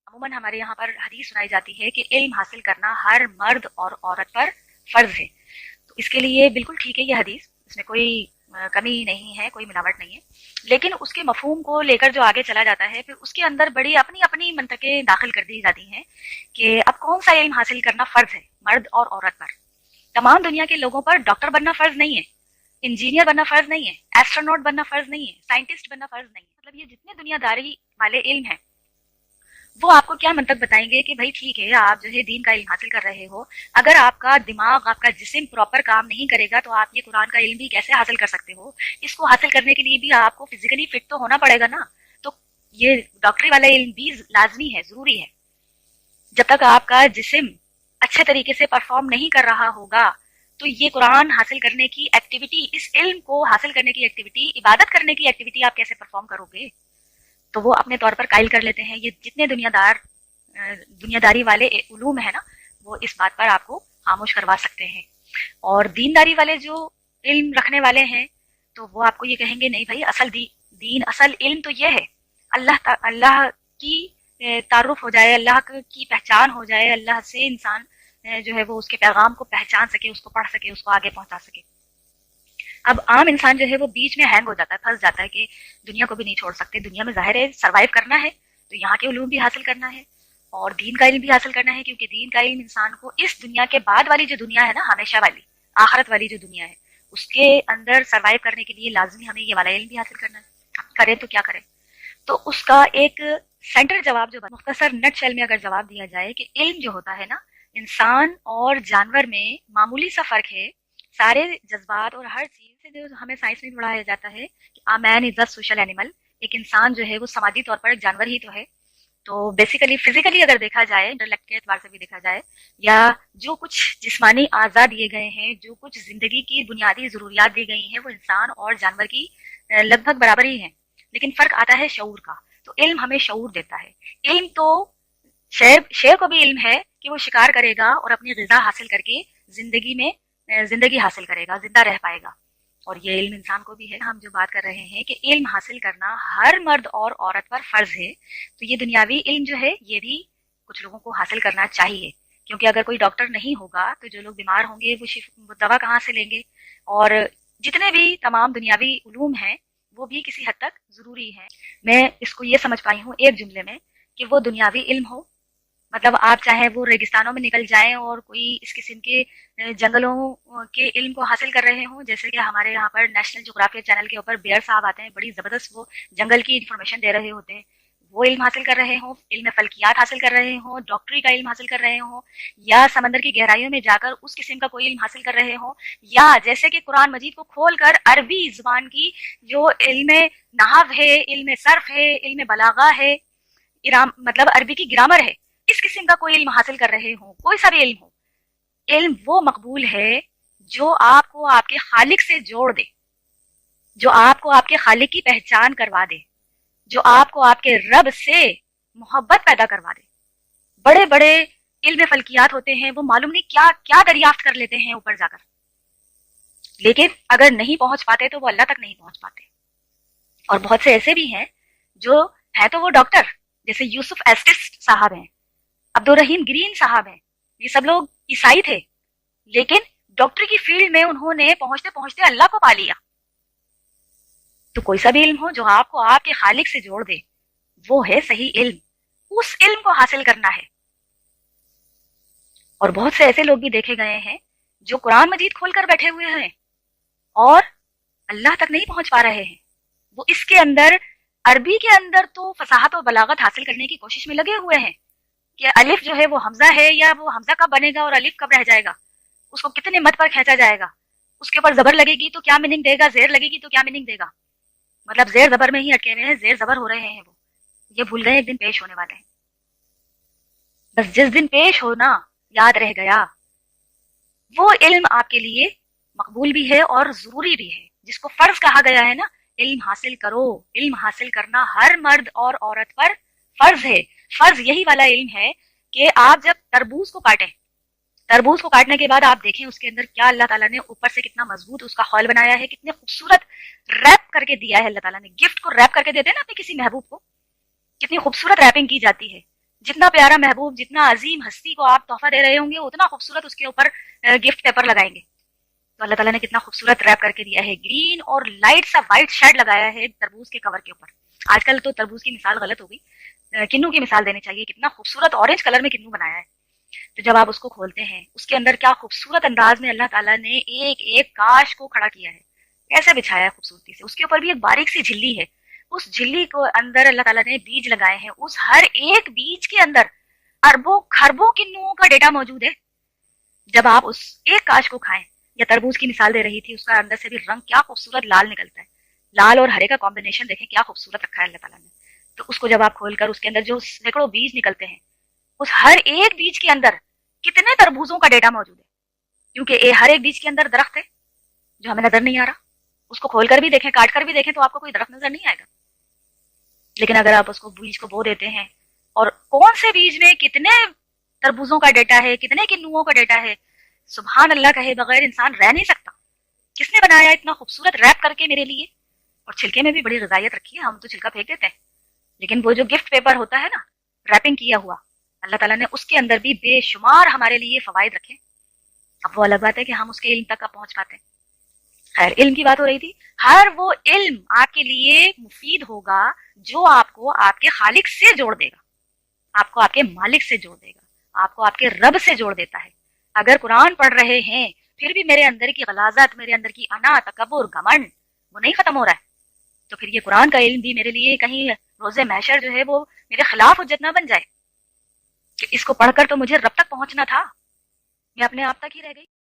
عموماً ہمارے یہاں پر حدیث سنائی جاتی ہے کہ علم حاصل کرنا ہر مرد اور عورت پر فرض ہے. تو اس کے لیے بالکل ٹھیک ہے یہ حدیث، اس میں کوئی کمی نہیں ہے، کوئی ملاوٹ نہیں ہے. لیکن اس کے مفہوم کو لے کر جو آگے چلا جاتا ہے، پھر اس کے اندر بڑی اپنی اپنی منطقیں داخل کر دی جاتی ہیں کہ اب کون سا علم حاصل کرنا فرض ہے مرد اور عورت پر. تمام دنیا کے لوگوں پر ڈاکٹر بننا فرض نہیں ہے، انجینئر بننا فرض نہیں ہے، ایسٹرونٹ بننا فرض نہیں ہے، سائنٹسٹ بننا فرض نہیں ہے. مطلب یہ جتنے دنیا داری والے علم ہیں وہ آپ کو کیا منطق بتائیں گے کہ بھائی ٹھیک ہے آپ جو ہے دین کا علم حاصل کر رہے ہو، اگر آپ کا دماغ، آپ کا جسم پراپر کام نہیں کرے گا تو آپ یہ قرآن کا علم بھی کیسے حاصل کر سکتے ہو؟ اس کو حاصل کرنے کے لیے بھی آپ کو فزیکلی فٹ تو ہونا پڑے گا نا. تو یہ ڈاکٹری والا علم بھی لازمی ہے، ضروری ہے. جب تک آپ کا جسم اچھے طریقے سے پرفارم نہیں کر رہا ہوگا تو یہ قرآن حاصل کرنے کی ایکٹیویٹی، اس علم کو حاصل کرنے کی ایکٹیویٹی، عبادت کرنے کی ایکٹیویٹی آپ کیسے پرفارم کرو گے؟ تو وہ اپنے طور پر قائل کر لیتے ہیں. یہ جتنے دنیا داری والے علوم ہیں نا، وہ اس بات پر آپ کو خاموش کروا سکتے ہیں. اور دینداری والے جو علم رکھنے والے ہیں تو وہ آپ کو یہ کہیں گے نہیں بھائی، اصل دین، اصل علم تو یہ ہے اللہ کی تعارف ہو جائے، اللہ کی پہچان ہو جائے، اللہ سے انسان جو ہے وہ اس کے پیغام کو پہچان سکے، اس کو پڑھ سکے، اس کو آگے پہنچا سکے. اب عام انسان جو ہے وہ بیچ میں ہینگ ہو جاتا ہے، پھنس جاتا ہے کہ دنیا کو بھی نہیں چھوڑ سکتے، دنیا میں ظاہر ہے سروائیو کرنا ہے تو یہاں کے علوم بھی حاصل کرنا ہے اور دین کا علم بھی حاصل کرنا ہے، کیونکہ دین کا علم انسان کو اس دنیا کے بعد والی جو دنیا ہے نا، ہمیشہ والی آخرت والی جو دنیا ہے، اس کے اندر سروائیو کرنے کے لیے لازمی ہمیں یہ والا علم بھی حاصل کرنا ہے. کریں تو کیا کریں؟ تو اس کا ایک سینٹر جواب جو مختصر نٹ شیل میں اگر جواب دیا جائے کہ علم جو ہوتا ہے نا، انسان اور جانور میں معمولی سا فرق ہے. سارے جذبات اور ہر چیز سے جو ہمیں سائنس میں پڑھایا جاتا ہے کہ a man is a social animal، ایک انسان جو ہے وہ سماجی طور پر ایک جانور ہی تو ہے. تو بیسیکلی فزیکلی اگر دیکھا جائے، انٹلیکٹ کے اعتبار سے بھی دیکھا جائے، یا جو کچھ جسمانی اعضاء دیے گئے ہیں، جو کچھ زندگی کی بنیادی ضروریات دی گئی ہیں، وہ انسان اور جانور کی لگ بھگ برابر ہی ہیں. لیکن فرق آتا ہے شعور کا. تو علم ہمیں شعور دیتا ہے. علم تو شیر کو بھی علم ہے کہ وہ شکار کرے گا اور اپنی غذا حاصل کر کے زندگی حاصل کرے گا، زندہ رہ پائے گا. اور یہ علم انسان کو بھی ہے. ہم جو بات کر رہے ہیں کہ علم حاصل کرنا ہر مرد اور عورت پر فرض ہے، تو یہ دنیاوی علم جو ہے یہ بھی کچھ لوگوں کو حاصل کرنا چاہیے. کیونکہ اگر کوئی ڈاکٹر نہیں ہوگا تو جو لوگ بیمار ہوں گے وہ دوا کہاں سے لیں گے؟ اور جتنے بھی تمام دنیاوی علوم ہیں وہ بھی کسی حد تک ضروری ہیں. میں اس کو یہ سمجھ پائی ہوں ایک جملے میں کہ وہ دنیاوی علم ہو، مطلب آپ چاہے وہ ریگستانوں میں نکل جائیں اور کوئی اس قسم کے جنگلوں کے علم کو حاصل کر رہے ہوں، جیسے کہ ہمارے یہاں پر نیشنل جغرافیہ چینل کے اوپر بیئر صاحب آتے ہیں، بڑی زبردست وہ جنگل کی انفارمیشن دے رہے ہوتے ہیں، وہ علم حاصل کر رہے ہوں، علم فلکیات حاصل کر رہے ہوں، ڈاکٹری کا علم حاصل کر رہے ہوں، یا سمندر کی گہرائیوں میں جا کر اس قسم کا کوئی علم حاصل کر رہے ہوں، یا جیسے کہ قرآن مجید کو کھول کر عربی زبان کی جو علم نحو ہے، علم صرف ہے، علم بلاغہ ہے، مطلب عربی کی گرامر ہے، اس قسم کا کوئی علم حاصل کر رہے ہوں، کوئی سا بھی علم ہو. علم وہ مقبول ہے جو آپ کو آپ کے خالق سے جوڑ دے، جو آپ کو آپ کے خالق کی پہچان کروا دے، جو آپ کو آپ کے رب سے محبت پیدا کروا دے. بڑے بڑے علم فلکیات ہوتے ہیں، وہ معلوم نہیں کیا کیا دریافت کر لیتے ہیں اوپر جا کر، لیکن اگر نہیں پہنچ پاتے تو وہ اللہ تک نہیں پہنچ پاتے. اور بہت سے ایسے بھی ہیں جو ہے تو وہ ڈاکٹر، جیسے یوسف ایسٹس صاحب ہیں، عبد الرحیم گرین صاحب ہیں، یہ سب لوگ عیسائی تھے لیکن ڈاکٹری کی فیلڈ میں انہوں نے پہنچتے پہنچتے اللہ کو پا لیا. تو کوئی سا بھی علم ہو جو آپ کو آپ کے خالق سے جوڑ دے، وہ ہے صحیح علم. اس علم کو حاصل کرنا ہے. اور بہت سے ایسے لوگ بھی دیکھے گئے ہیں جو قرآن مجید کھول کر بیٹھے ہوئے ہیں اور اللہ تک نہیں پہنچ پا رہے ہیں. وہ اس کے اندر، عربی کے اندر تو فصاحت و بلاغت حاصل کرنے کی کوشش میں لگے ہوئے ہیں کہ الف جو ہے وہ حمزہ ہے، یا وہ حمزہ کب بنے گا اور الف کب رہ جائے گا، اس کو کتنے مد پر کھینچا جائے گا، اس کے اوپر زبر لگے گی تو کیا میننگ دے گا، زیر لگے گی تو کیا میننگ دے گا. مطلب زیر زبر میں ہی اٹکے ہوئے ہیں، زیر زبر ہو رہے ہیں. وہ یہ بھول گئے ایک دن پیش ہونے والے ہیں. بس جس دن پیش ہونا یاد رہ گیا، وہ علم آپ کے لیے مقبول بھی ہے اور ضروری بھی ہے، جس کو فرض کہا گیا ہے نا، علم حاصل کرو. علم حاصل کرنا ہر مرد اور عورت پر فرض ہے. فرض یہی والا علم ہے کہ آپ جب تربوز کو کاٹیں، تربوز کو کاٹنے کے بعد آپ دیکھیں اس کے اندر کیا اللہ تعالیٰ نے اوپر سے کتنا مضبوط اس کا خول بنایا ہے، کتنے خوبصورت ریپ کر کے دیا ہے اللہ تعالیٰ نے. گفٹ کو ریپ کر کے دیتے ہیں نا اپنے کسی محبوب کو، کتنی خوبصورت ریپنگ کی جاتی ہے. جتنا پیارا محبوب، جتنا عظیم ہستی کو آپ تحفہ دے رہے ہوں گے، اتنا خوبصورت اس کے اوپر گفٹ پیپر لگائیں گے. تو اللہ تعالیٰ نے کتنا خوبصورت ریپ کر کے دیا ہے، گرین اور لائٹ سا وائٹ شیڈ لگایا ہے تربوز کے کور کے اوپر. آج کل تو تربوز کی مثال غلط ہو گئی، کنو کی مثال دینی چاہیے. کتنا خوبصورت اورنج کلر میں کنو بنایا ہے. تو جب آپ اس کو کھولتے ہیں، اس کے اندر کیا خوبصورت انداز میں اللہ تعالیٰ نے ایک ایک کاش کو کھڑا کیا ہے، کیسے بچھایا ہے خوبصورتی سے. اس کے اوپر بھی ایک باریک سی جھلی ہے، اس جھلی کو اندر اللہ تعالیٰ نے بیج لگائے ہیں. اس ہر ایک بیج کے اندر اربوں خربوں کنوؤں کا ڈیٹا موجود ہے. جب آپ اس ایک کاش کو کھائیں، یا تربوز کی مثال دے رہی تھی، اس کا اندر سے بھی رنگ کیا خوبصورت لال نکلتا ہے. لال اور ہرے کا کمبینیشن دیکھیں کیا خوبصورت رکھا ہے اللہ تعالیٰ نے. تو اس کو جب آپ کھول کر اس کے اندر جو سینکڑوں بیج نکلتے ہیں، اس ہر ایک بیج کے اندر کتنے تربوزوں کا ڈیٹا موجود ہے. کیونکہ ہر ایک بیج کے اندر درخت ہے جو ہمیں نظر نہیں آ رہا. اس کو کھول کر بھی دیکھیں، کاٹ کر بھی دیکھیں تو آپ کو کوئی درخت نظر نہیں آئے گا. لیکن اگر آپ اس کو بیج کو بو دیتے ہیں، اور کون سے بیج میں کتنے تربوزوں کا ڈیٹا ہے، کتنے کنوؤں کا ڈیٹا ہے، سبحان اللہ کہے بغیر انسان رہ نہیں سکتا. کس نے بنایا اتنا خوبصورت ریپ کر کے میرے لیے. اور چھلکے میں بھی بڑی غذائیت رکھی ہے، ہم تو چھلکا پھینک دیتے ہیں. لیکن وہ جو گفٹ پیپر ہوتا ہے نا، ریپنگ کیا ہوا، اللہ تعالیٰ نے اس کے اندر بھی بے شمار ہمارے لیے فوائد رکھے. اب وہ الگ بات ہے کہ ہم اس کے علم تک اب پہنچ پاتے ہیں. خیر، علم کی بات ہو رہی تھی. ہر وہ علم آپ کے لیے مفید ہوگا جو آپ کو آپ کے خالق سے جوڑ دے گا، آپ کو آپ کے مالک سے جوڑ دے گا، آپ کو آپ کے رب سے جوڑ دیتا ہے. اگر قرآن پڑھ رہے ہیں پھر بھی میرے اندر کی غلاظت، میرے اندر کی انا، تکبر، گھمنڈ وہ نہیں ختم ہو رہا ہے، تو پھر یہ قرآن کا علم بھی میرے لیے کہیں روز محشر جو ہے وہ میرے خلاف حجت نہ بن جائے کہ اس کو پڑھ کر تو مجھے رب تک پہنچنا تھا، میں اپنے آپ تک ہی رہ گئی.